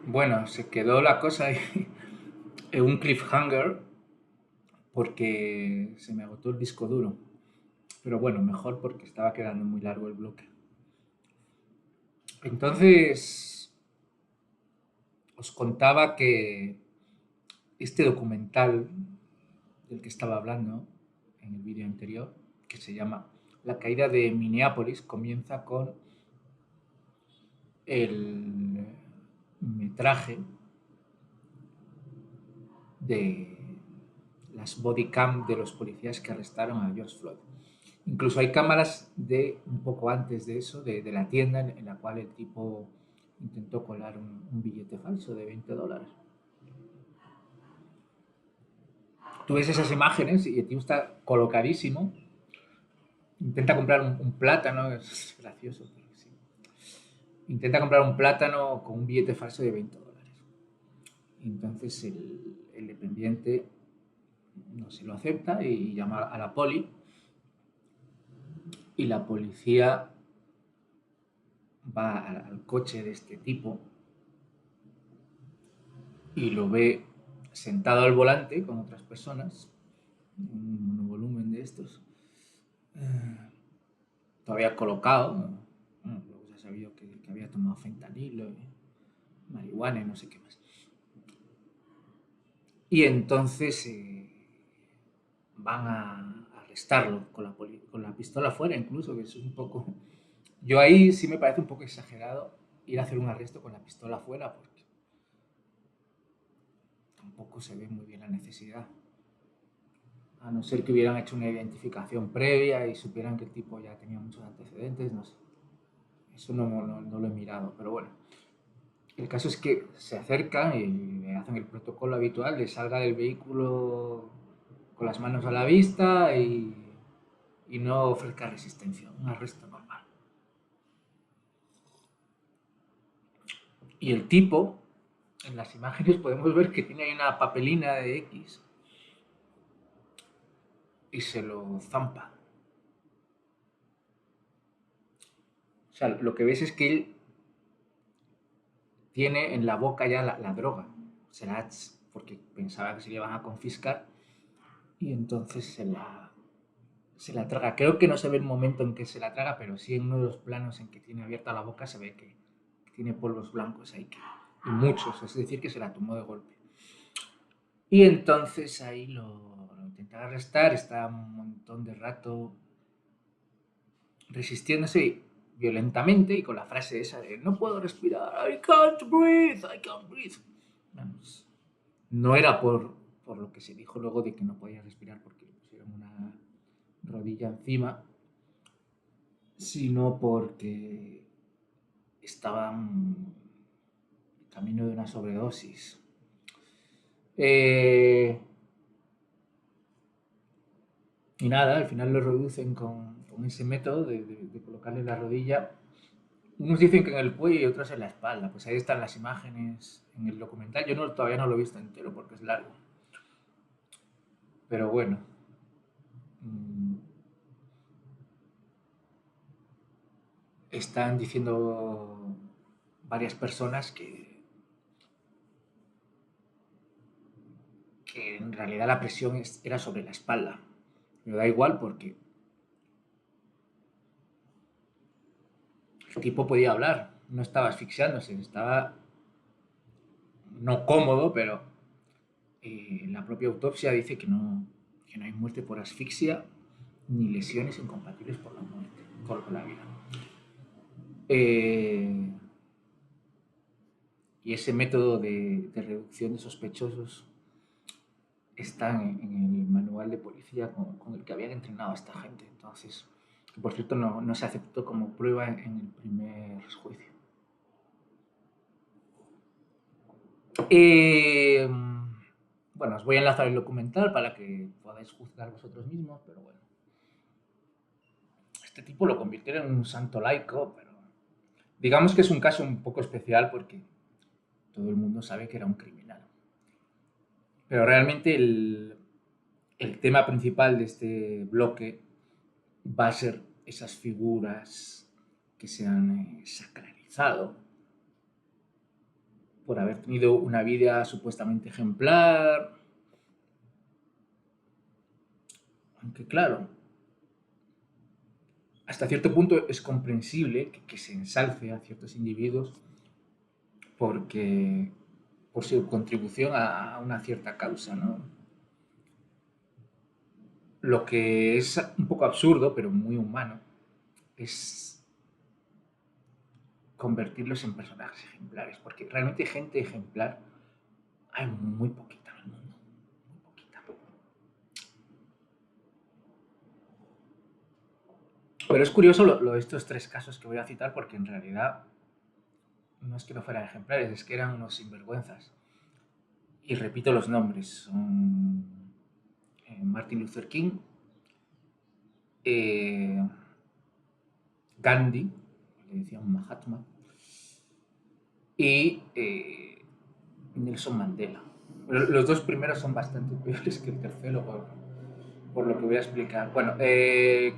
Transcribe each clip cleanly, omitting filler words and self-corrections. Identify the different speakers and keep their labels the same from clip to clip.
Speaker 1: Bueno, se quedó la cosa ahí en un cliffhanger porque se me agotó el disco duro. Pero bueno, mejor porque estaba quedando muy largo el bloque. Entonces, os contaba que este documental del que estaba hablando en el vídeo anterior, que se llama La caída de Minneapolis, comienza con el metraje de las body cam de los policías que arrestaron a George Floyd. Incluso hay cámaras de un poco antes de eso, de la tienda en la cual el tipo intentó colar un billete falso de $20. Tú ves esas imágenes y el tipo está colocadísimo, intenta comprar un plátano, es gracioso, pero sí. Intenta comprar un plátano con un billete falso de $20. Entonces el dependiente no se lo acepta y llama a la poli y la policía va al coche de este tipo y lo ve sentado al volante con otras personas, un monovolumen de estos, todavía colocado. Bueno, luego se ha sabido que había tomado fentanilo, marihuana y no sé qué más. Y entonces van a arrestarlo con la pistola fuera, incluso, que es un poco... Yo ahí sí me parece un poco exagerado ir a hacer un arresto con la pistola fuera, porque tampoco se ve muy bien la necesidad. A no ser que hubieran hecho una identificación previa y supieran que el tipo ya tenía muchos antecedentes, no sé. Eso no lo he mirado, pero bueno. El caso es que se acercan y le hacen el protocolo habitual de salga del vehículo con las manos a la vista y no ofrezca resistencia, un arresto normal. Y el tipo, en las imágenes podemos ver que tiene ahí una papelina de X y se lo zampa. O sea, lo que ves es que él tiene en la boca ya la droga. Será porque pensaba que se le iban a confiscar y entonces se la traga. Creo que no se ve el momento en que se la traga, pero sí en uno de los planos en que tiene abierta la boca se ve que tiene polvos blancos ahí, y muchos, es decir, que se la tomó de golpe. Y entonces ahí lo intenta arrestar, está un montón de rato resistiéndose violentamente y con la frase esa de no puedo respirar, I can't breathe, I can't breathe. Vamos, no era por lo que se dijo luego de que no podía respirar porque le pusieron una rodilla encima, sino porque estaban camino de una sobredosis. Eh, y nada, al final lo reducen con ese método de colocarle la rodilla. Unos dicen que en el cuello y otros en la espalda. Pues ahí están las imágenes en el documental. Yo todavía no lo he visto entero porque es largo. Pero bueno, mmm, están diciendo varias personas que en realidad la presión era sobre la espalda. Pero da igual porque el tipo podía hablar, no estaba asfixiándose, estaba no cómodo, pero la propia autopsia dice que no hay muerte por asfixia ni lesiones incompatibles por la muerte, con la vida. Eh, y ese método de reducción de sospechosos está en el manual de policía con el que habían entrenado a esta gente. Entonces, por cierto, no se aceptó como prueba en el primer juicio. Eh, bueno, os voy a enlazar el documental para que podáis juzgar vosotros mismos, pero bueno. Este tipo lo convirtieron en un santo laico, pero digamos que es un caso un poco especial porque todo el mundo sabe que era un criminal. Pero realmente el tema principal de este bloque va a ser esas figuras que se han sacralizado por haber tenido una vida supuestamente ejemplar. Aunque claro, hasta cierto punto es comprensible que se ensalce a ciertos individuos porque por su contribución a una cierta causa, ¿no? Lo que es un poco absurdo, pero muy humano, es convertirlos en personajes ejemplares, porque realmente gente ejemplar hay muy poquita en el mundo, muy poquita. Pero es curioso lo de estos tres casos que voy a citar, porque en realidad no es que no fueran ejemplares, es que eran unos sinvergüenzas. Y repito los nombres, son Martin Luther King, eh, Gandhi, le decían Mahatma, y Nelson Mandela. Los dos primeros son bastante peores que el tercero, por lo que voy a explicar. Bueno,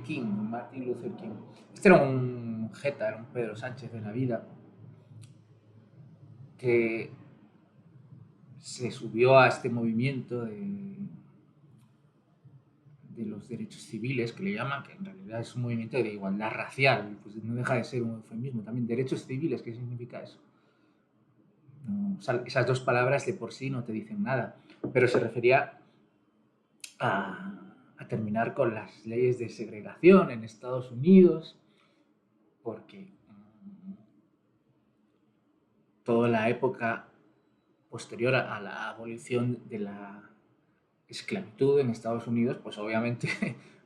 Speaker 1: King, Martin Luther King. Este era un jeta, era un Pedro Sánchez de la vida, que se subió a este movimiento de los derechos civiles, que le llaman, que en realidad es un movimiento de igualdad racial, pues no deja de ser un eufemismo también. Derechos civiles, ¿qué significa eso? No, o sea, esas dos palabras de por sí no te dicen nada, pero se refería a terminar con las leyes de segregación en Estados Unidos, porque toda la época posterior a la abolición de la esclavitud en Estados Unidos, pues obviamente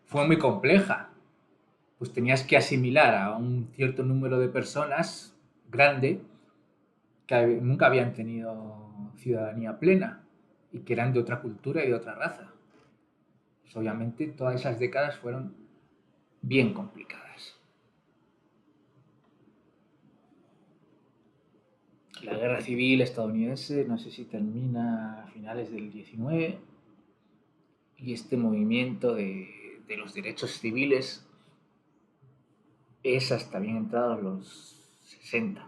Speaker 1: fue muy compleja. Pues tenías que asimilar a un cierto número de personas grande que nunca habían tenido ciudadanía plena y que eran de otra cultura y de otra raza. Pues obviamente todas esas décadas fueron bien complicadas. La guerra civil estadounidense, no sé si termina a finales del 19, y este movimiento de los derechos civiles es hasta bien entrados los 60.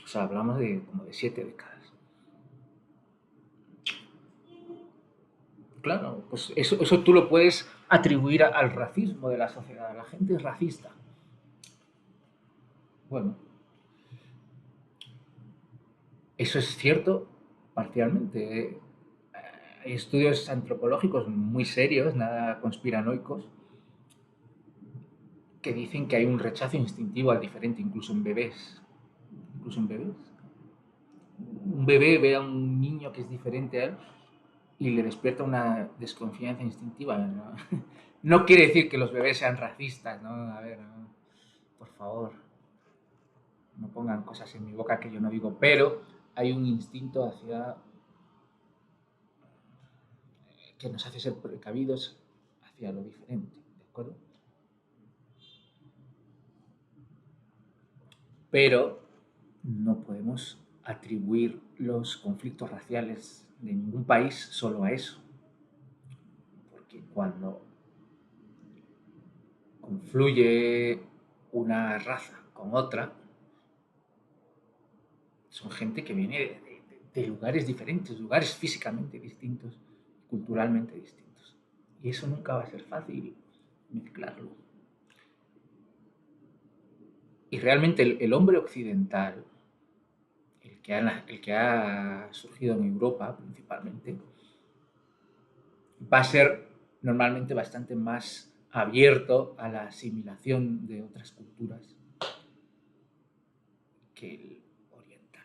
Speaker 1: O sea, hablamos de como de 7 décadas. Claro, pues eso tú lo puedes atribuir al racismo de la sociedad. La gente es racista. Bueno, eso es cierto parcialmente. Hay estudios antropológicos muy serios, nada conspiranoicos, que dicen que hay un rechazo instintivo al diferente, incluso en bebés. Incluso en bebés. Un bebé ve a un niño que es diferente a él y le despierta una desconfianza instintiva, ¿no? No quiere decir que los bebés sean racistas, ¿no? A ver, ¿no? Por favor, no pongan cosas en mi boca que yo no digo, pero hay un instinto hacia que nos hace ser precavidos hacia lo diferente, ¿de acuerdo? Pero no podemos atribuir los conflictos raciales de ningún país solo a eso, porque cuando confluye una raza con otra, son gente que viene de lugares diferentes, lugares físicamente distintos, culturalmente distintos. Y eso nunca va a ser fácil mezclarlo. Y realmente el hombre occidental, el que ha surgido en Europa principalmente, va a ser normalmente bastante más abierto a la asimilación de otras culturas que el oriental.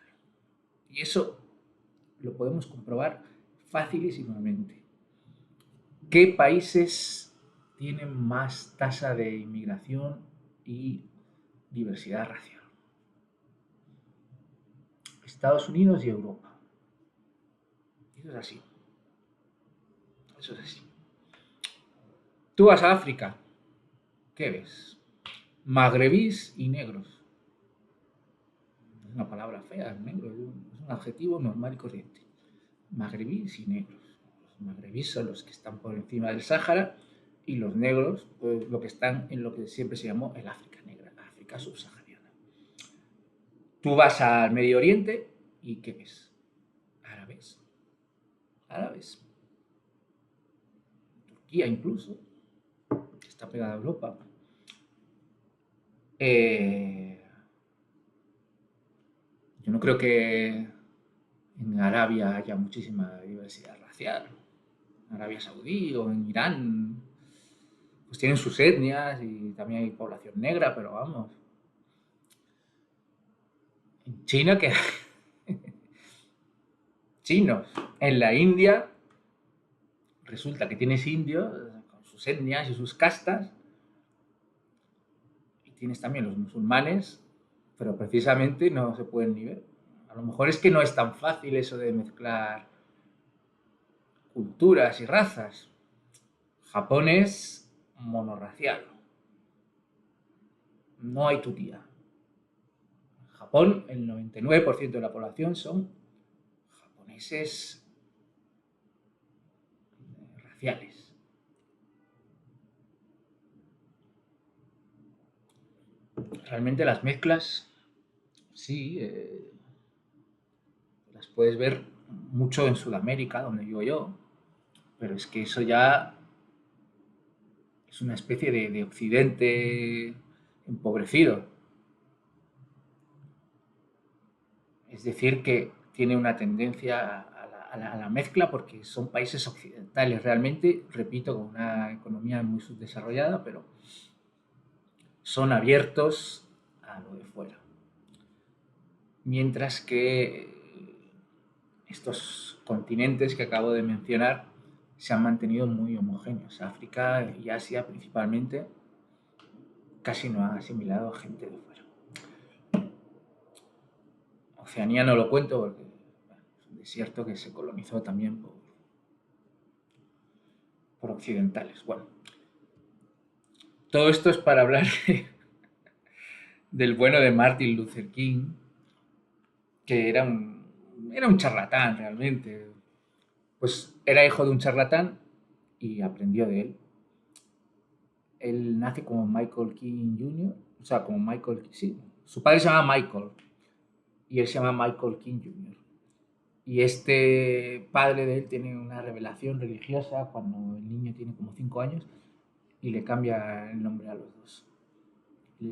Speaker 1: Y eso lo podemos comprobar facilísimamente. ¿Qué países tienen más tasa de inmigración y diversidad racial? Estados Unidos y Europa. Eso es así. Eso es así. Tú vas a África, ¿qué ves? Magrebís y negros. Es una palabra fea, negro, es un adjetivo normal y corriente. Magrebís y negros. Los magrebís son los que están por encima del Sáhara y los negros, pues, lo que están en lo que siempre se llamó el África negra, África subsahariana. Tú vas al Medio Oriente ¿Y qué ves? Árabes. Árabes. Turquía incluso, que está pegada a Europa. Eh, yo no creo que en Arabia haya muchísima diversidad racial. En Arabia Saudí o en Irán, pues tienen sus etnias y también hay población negra, pero vamos. En China, que chinos. En la India, resulta que tienes indios con sus etnias y sus castas, y tienes también los musulmanes, pero precisamente no se pueden ni ver. A lo mejor es que no es tan fácil eso de mezclar culturas y razas. Japón es monorracial. No hay tu tía. En Japón, el 99% de la población son japoneses raciales. Realmente las mezclas, sí, las puedes ver mucho en Sudamérica, donde vivo yo, pero es que eso ya es una especie de occidente empobrecido. Es decir, que tiene una tendencia a la mezcla porque son países occidentales realmente, repito, con una economía muy subdesarrollada, pero son abiertos a lo de fuera. Mientras que estos continentes que acabo de mencionar se han mantenido muy homogéneos. África y Asia principalmente casi no han asimilado gente de fuera. Oceanía no lo cuento porque bueno, es un desierto que se colonizó también por occidentales. Bueno, todo esto es para hablar del bueno de Martin Luther King, que era un charlatán realmente. Pues era hijo de un charlatán y aprendió de él. Él nace como Michael King Jr., o sea, como Michael, sí, su padre se llama Michael y él se llama Michael King Jr. Y este padre de él tiene una revelación religiosa cuando el niño tiene como 5 años y le cambia el nombre a los dos.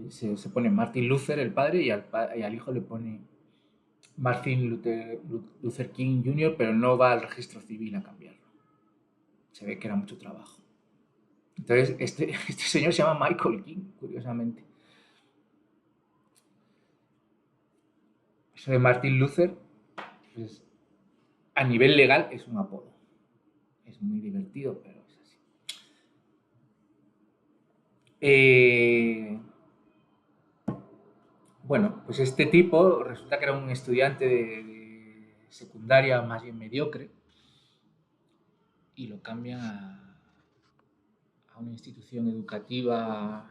Speaker 1: Se pone Martin Luther, el padre, y al hijo le pone Martin Luther King Jr., pero no va al registro civil a cambiarlo. Se ve que era mucho trabajo. Entonces, este señor se llama Michael King, curiosamente. Eso de Martin Luther, pues, a nivel legal es un apodo. Es muy divertido, pero es así. Eh, bueno, pues este tipo resulta que era un estudiante de secundaria más bien mediocre y lo cambian a una institución educativa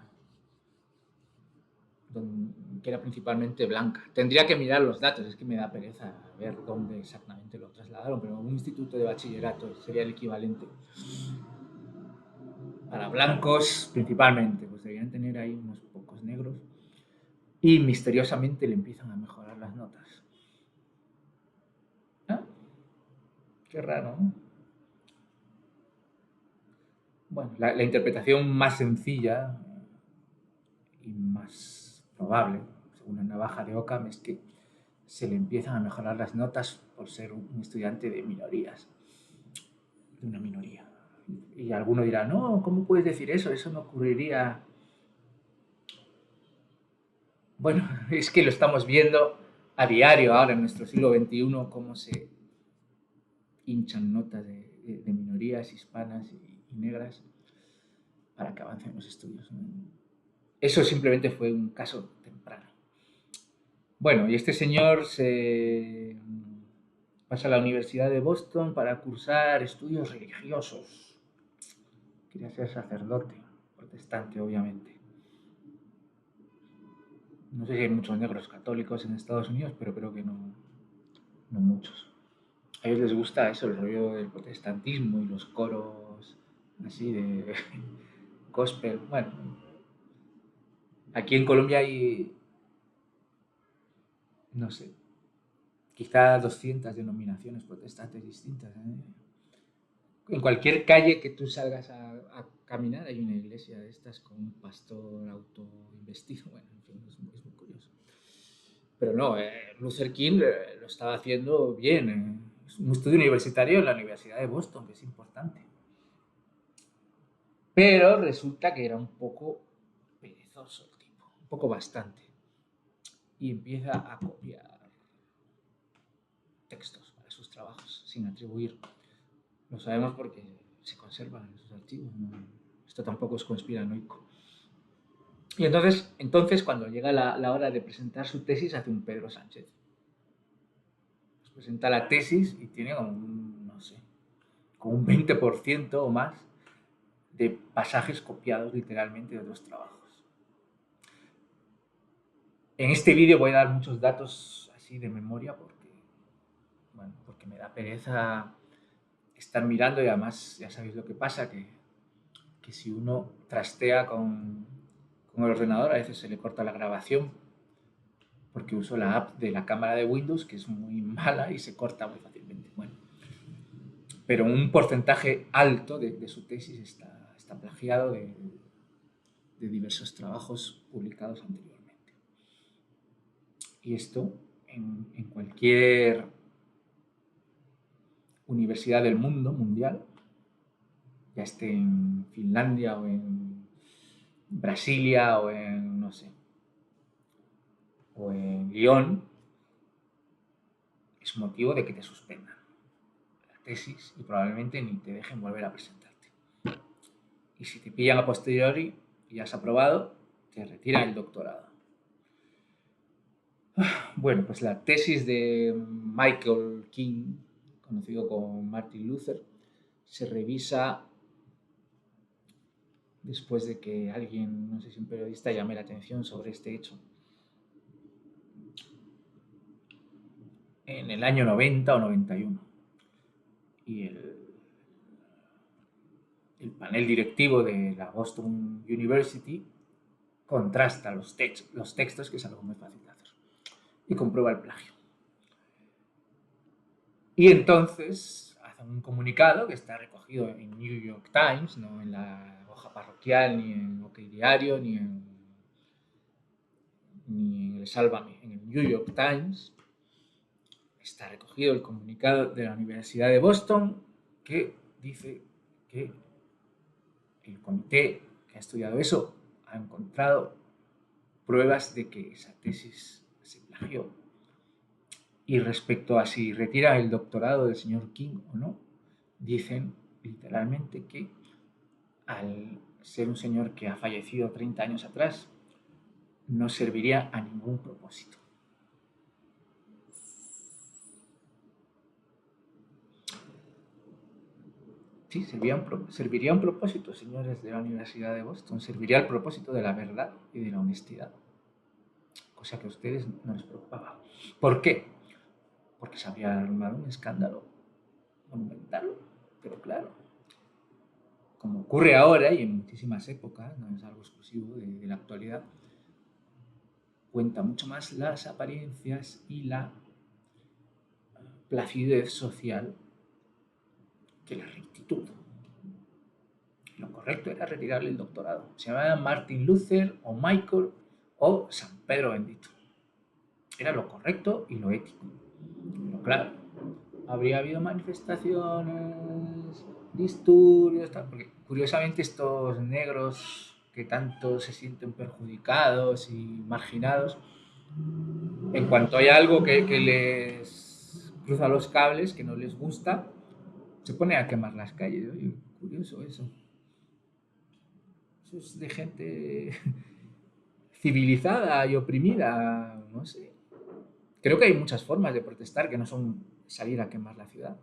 Speaker 1: que era principalmente blanca. Tendría que mirar los datos, es que me da pereza ver dónde exactamente lo trasladaron, pero un instituto de bachillerato sería el equivalente. Para blancos principalmente, pues deberían tener ahí unos pocos negros y misteriosamente le empiezan a mejorar las notas. ¿Ah? Qué raro, ¿no? Bueno, la interpretación más sencilla y más probable, según la navaja de Occam, es que se le empiezan a mejorar las notas por ser un estudiante de minorías, de una minoría. Y alguno dirá, no, ¿cómo puedes decir eso? Eso no ocurriría. Bueno, es que lo estamos viendo a diario ahora en nuestro siglo XXI, cómo se hinchan notas de minorías hispanas y negras para que avancen los estudios. Eso simplemente fue un caso temprano. Bueno, y este señor se pasa a la Universidad de Boston para cursar estudios religiosos. Quería ser sacerdote, protestante, obviamente. No sé si hay muchos negros católicos en Estados Unidos, pero creo que no muchos. A ellos les gusta eso, el rollo del protestantismo y los coros así de gospel. Bueno, aquí en Colombia hay, no sé, quizá 200 denominaciones protestantes distintas. En cualquier calle que tú salgas a caminar hay una iglesia de estas con un pastor autoinvestido. Bueno, en fin, es muy curioso. Pero no, Luther King lo estaba haciendo bien. Es un estudio universitario en la Universidad de Boston, que es importante. Pero resulta que era un poco perezoso el tipo, un poco bastante. Y empieza a copiar textos para sus trabajos sin atribuir. Lo sabemos porque se conservan en sus archivos. ¿No? Esto tampoco es conspiranoico. Y entonces cuando llega la hora de presentar su tesis, hace un Pedro Sánchez. Pues presenta la tesis y tiene como un, no sé, como un 20% o más de pasajes copiados literalmente de otros trabajos. En este vídeo voy a dar muchos datos así de memoria porque me da pereza estar mirando y además ya sabéis lo que pasa, que si uno trastea con el ordenador a veces se le corta la grabación porque uso la app de la cámara de Windows que es muy mala y se corta muy fácilmente. Bueno, pero un porcentaje alto de su tesis está plagiado de diversos trabajos publicados anteriormente. Y esto en cualquier universidad del mundo, mundial, ya esté en Finlandia o en Brasilia o en, no sé, o en Lyon, es motivo de que te suspendan la tesis y probablemente ni te dejen volver a presentarte. Y si te pillan a posteriori y has aprobado, te retiran el doctorado. Bueno, pues la tesis de Michael King, conocido como Martin Luther, se revisa después de que alguien, no sé si un periodista, llame la atención sobre este hecho. En el año 90 o 91. Y el panel directivo de la Boston University contrasta los textos, que es algo muy fácil de hacer, y comprueba el plagio. Y entonces hacen un comunicado que está recogido en New York Times, no en la hoja parroquial, ni en OK Diario, ni en el Sálvame, en el New York Times. Está recogido el comunicado de la Universidad de Boston que dice que el comité que ha estudiado eso ha encontrado pruebas de que esa tesis se plagió. Y respecto a si retira el doctorado del señor King o no, dicen literalmente que al ser un señor que ha fallecido 30 años atrás, no serviría a ningún propósito. Sí, serviría a un propósito, señores de la Universidad de Boston. Serviría al propósito de la verdad y de la honestidad. Cosa que a ustedes no les preocupaba. ¿Por qué? Porque se habría armado un escándalo monumental. Pero claro, como ocurre ahora y en muchísimas épocas, no es algo exclusivo de la actualidad, cuenta mucho más las apariencias y la placidez social que la rectitud. Lo correcto era retirarle el doctorado. Se llamaba Martin Luther o Michael o San Pedro Bendito. Era lo correcto y lo ético. Pero claro, habría habido manifestaciones, disturbios, tal, porque curiosamente estos negros que tanto se sienten perjudicados y marginados, en cuanto hay algo que les cruza los cables, que no les gusta, se pone a quemar las calles. Oye, curioso eso. Eso es de gente civilizada y oprimida, no sé. Creo que hay muchas formas de protestar que no son salir a quemar la ciudad.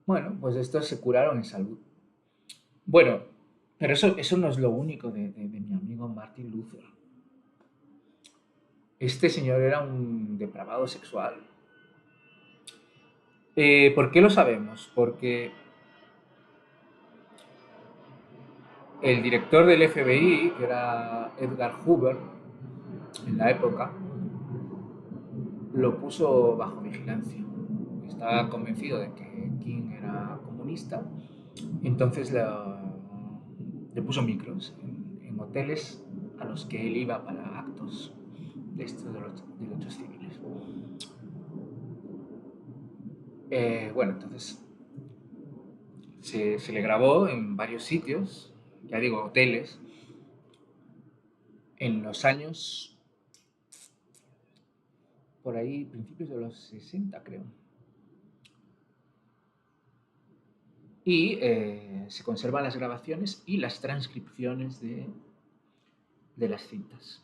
Speaker 1: Bueno, pues estos se curaron en salud. Bueno, pero eso no es lo único de mi amigo Martin Luther. Este señor era un depravado sexual. ¿Por qué lo sabemos? Porque el director del FBI, que era Edgar Hoover, en la época, lo puso bajo vigilancia. Estaba convencido de que King era comunista, entonces le puso micros en hoteles a los que él iba para actos de estos de derechos civiles. Bueno, entonces se le grabó en varios sitios, ya digo, hoteles, en los años, por ahí, principios de los 60, creo. Y se conservan las grabaciones y las transcripciones de las cintas.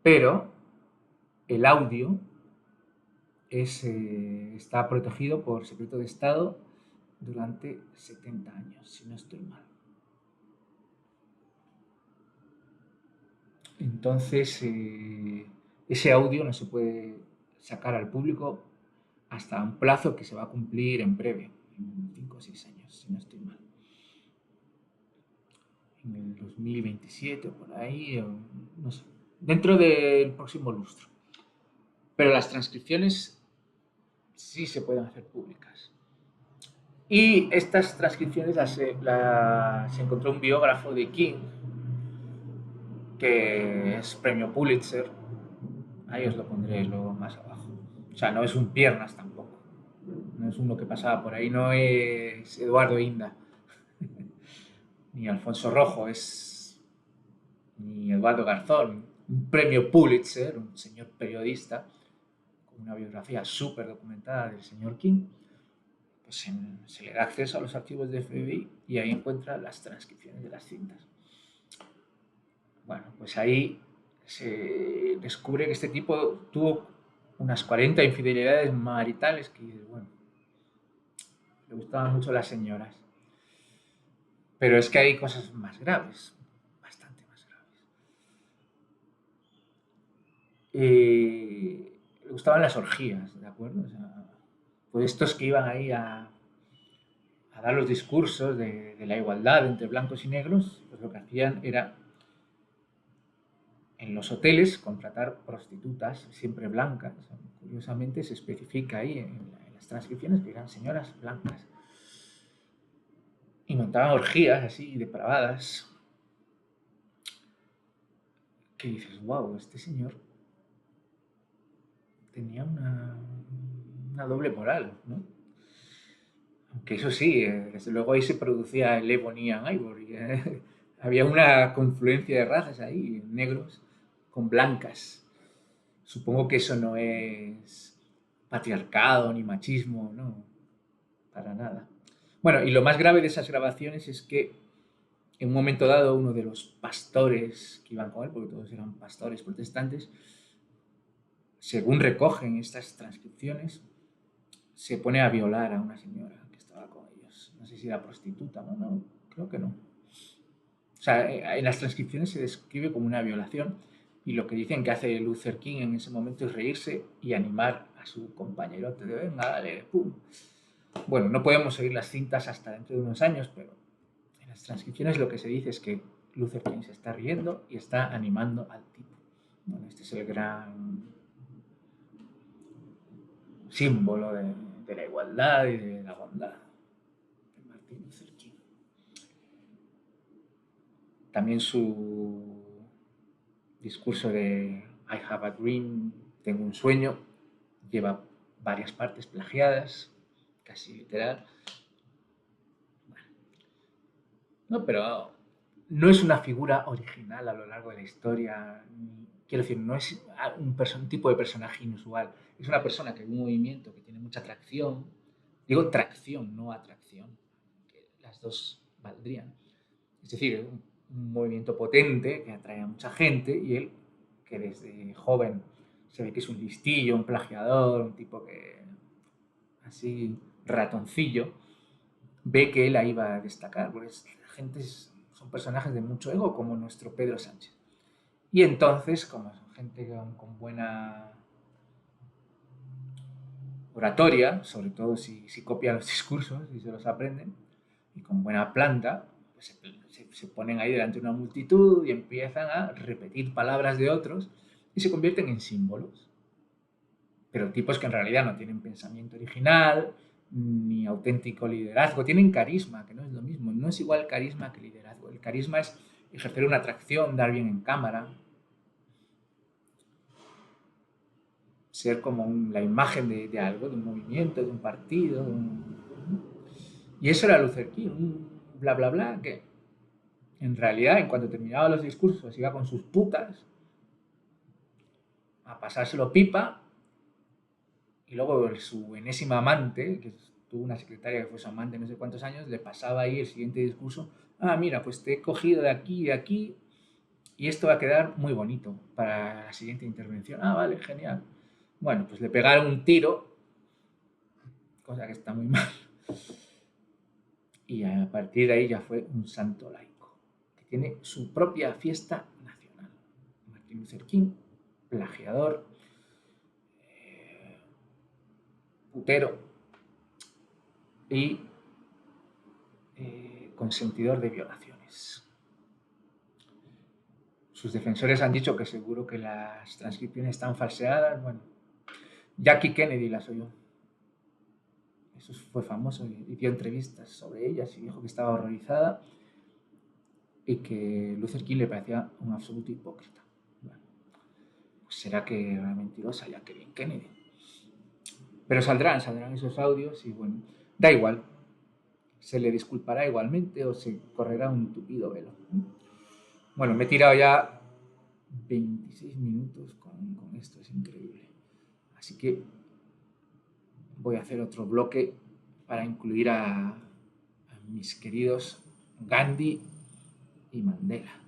Speaker 1: Pero el audio está protegido por secreto de Estado durante 70 años, si no estoy mal. Entonces, ese audio no se puede sacar al público hasta un plazo que se va a cumplir en breve, en 5 o 6 años, si no estoy mal. En el 2027 o por ahí, no sé, dentro del próximo lustro. Pero las transcripciones sí se pueden hacer públicas. Y estas transcripciones se encontró un biógrafo de King, que es premio Pulitzer. Ahí os lo pondré luego más abajo. O sea, no es un piernas tampoco. No es uno que pasaba por ahí. No es Eduardo Inda. Ni Alfonso Rojo. Ni Eduardo Garzón. Un premio Pulitzer, un señor periodista con una biografía súper documentada del señor King. Pues se le da acceso a los archivos de FBI y ahí encuentra las transcripciones de las cintas. Bueno, pues ahí se descubre que este tipo tuvo unas 40 infidelidades maritales que, bueno, le gustaban mucho las señoras. Pero es que hay cosas más graves, bastante más graves. Le gustaban las orgías, ¿de acuerdo? O sea, pues estos que iban ahí a dar los discursos de la igualdad entre blancos y negros, pues lo que hacían era en los hoteles contratar prostitutas siempre blancas. Curiosamente se especifica ahí en las transcripciones que eran señoras blancas. Y montaban orgías así depravadas. Que dices, wow, este señor tenía una doble moral, ¿no? Aunque eso sí, desde luego ahí se producía el Ebony and Ivory. Había una confluencia de razas ahí, negros con blancas. Supongo que eso no es patriarcado ni machismo, no, para nada. Bueno, y lo más grave de esas grabaciones es que en un momento dado uno de los pastores que iban con él, porque todos eran pastores protestantes, según recogen estas transcripciones, se pone a violar a una señora que estaba con ellos. No sé si era prostituta, no, creo que no. O sea, en las transcripciones se describe como una violación y lo que dicen que hace Luther King en ese momento es reírse y animar a su compañerote de venga, dale, pum. Bueno, no podemos seguir las cintas hasta dentro de unos años, pero en las transcripciones lo que se dice es que Luther King se está riendo y está animando al tipo. Bueno, este es el gran símbolo de la igualdad y de la bondad de Martin Luther King. También su discurso de I have a dream, tengo un sueño, lleva varias partes plagiadas, casi literal. Bueno, no, pero no es una figura original a lo largo de la historia. Quiero decir, no es un tipo de personaje inusual. Es una persona que hay un movimiento que tiene mucha atracción. Digo tracción, no atracción. Que las dos valdrían. Es decir, un movimiento potente que atrae a mucha gente y él, que desde joven se ve que es un listillo, un plagiador, un tipo que así ratoncillo, ve que él ahí va a destacar, porque la gente son personajes de mucho ego como nuestro Pedro Sánchez. Y entonces, como son gente con buena oratoria, sobre todo si copian los discursos y se los aprenden, y con buena planta, pues se ponen ahí delante de una multitud y empiezan a repetir palabras de otros y se convierten en símbolos. pero tipos que en realidad no tienen pensamiento original, ni auténtico liderazgo, tienen carisma, que no es lo mismo, no es igual carisma que liderazgo. El carisma es ejercer una atracción, dar bien en cámara, ser como la imagen de algo, de un movimiento, de un partido. Y eso era Luther King, un bla bla bla que en realidad en cuanto terminaba los discursos iba con sus putas a pasárselo pipa y luego su enésima amante, que tuvo una secretaria que fue su amante no sé cuántos años, le pasaba ahí el siguiente discurso, mira, pues te he cogido de aquí y de aquí y esto va a quedar muy bonito para la siguiente intervención. Vale, genial. Bueno, pues le pegaron un tiro, cosa que está muy mal, y a partir de ahí ya fue un santo laico, que tiene su propia fiesta nacional. Martin Luther King, plagiador, putero y consentidor de violaciones. Sus defensores han dicho que seguro que las transcripciones están falseadas. Bueno, Jackie Kennedy las oyó. Eso fue famoso y dio entrevistas sobre ellas y dijo que estaba horrorizada y que Luther King le parecía un absoluto hipócrita. Bueno, pues será que era mentirosa Jackie Kennedy. Pero saldrán esos audios y bueno, da igual. Se le disculpará igualmente o se correrá un tupido velo. Bueno, me he tirado ya 26 minutos con esto, es increíble. Así que voy a hacer otro bloque para incluir a mis queridos Gandhi y Mandela.